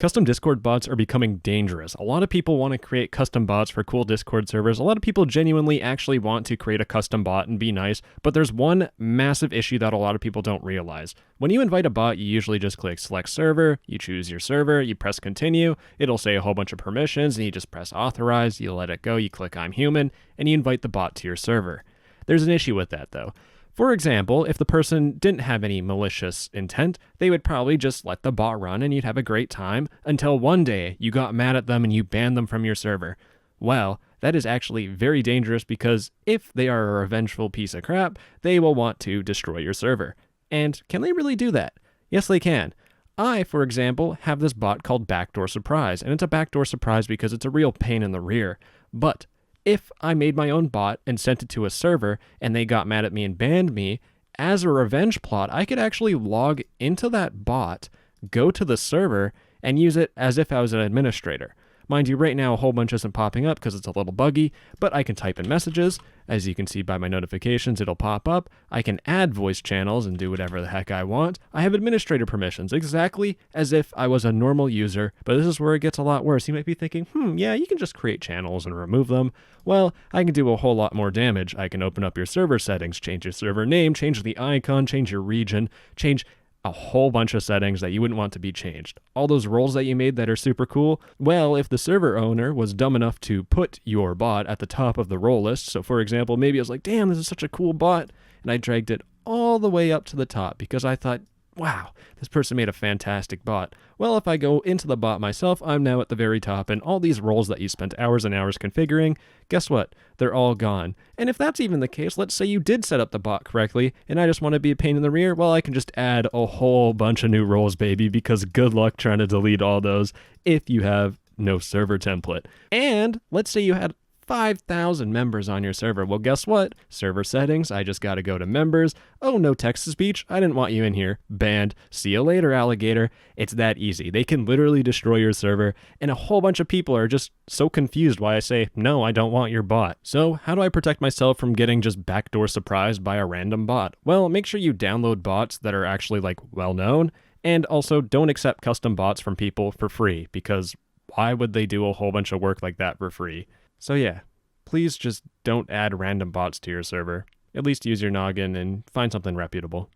Custom Discord bots are becoming dangerous. A lot of people want to create custom bots for cool Discord servers. A lot of people genuinely actually want to create a custom bot and be nice, but there's one massive issue that a lot of people don't realize. When you invite a bot, you usually just click select server, you choose your server, you press continue, it'll say a whole bunch of permissions, and you just press authorize, you let it go, you click I'm human, and you invite the bot to your server. There's an issue with that though. For example, if the person didn't have any malicious intent, they would probably just let the bot run and you'd have a great time until one day you got mad at them and you banned them from your server. Well, that is actually very dangerous because if they are a revengeful piece of crap, they will want to destroy your server. And can they really do that? Yes, they can. I, for example, have this bot called Backdoor Surprise, and it's a backdoor surprise because it's a real pain in the rear. But if I made my own bot and sent it to a server and they got mad at me and banned me, as a revenge plot, I could actually log into that bot, go to the server, and use it as if I was an administrator. Mind you, right now a whole bunch isn't popping up because it's a little buggy, but I can type in messages. As you can see by my notifications, it'll pop up. I can add voice channels and do whatever the heck I want. I have administrator permissions, exactly as if I was a normal user, but this is where it gets a lot worse. You might be thinking, yeah, you can just create channels and remove them. Well, I can do a whole lot more damage. I can open up your server settings, change your server name, change the icon, change your region, change a whole bunch of settings that you wouldn't want to be changed. All those roles that you made that are super cool, well, if the server owner was dumb enough to put your bot at the top of the role list, so for example, maybe I was like, damn, this is such a cool bot, and I dragged it all the way up to the top because I thought, wow, this person made a fantastic bot. Well, if I go into the bot myself, I'm now at the very top, and all these roles that you spent hours and hours configuring, guess what? They're all gone. And if that's even the case, let's say you did set up the bot correctly, and I just want to be a pain in the rear, well, I can just add a whole bunch of new roles, baby, because good luck trying to delete all those if you have no server template. And let's say you had 5,000 members on your server. Well, guess what? Server settings, I just got to go to members. Oh, no text-to-speech. I didn't want you in here. Banned. See you later, alligator. It's that easy. They can literally destroy your server, and a whole bunch of people are just so confused why I say, no, I don't want your bot. So how do I protect myself from getting just backdoor surprised by a random bot? Well, make sure you download bots that are actually well-known, and also don't accept custom bots from people for free, because why would they do a whole bunch of work like that for free? So yeah, please just don't add random bots to your server. At least use your noggin and find something reputable.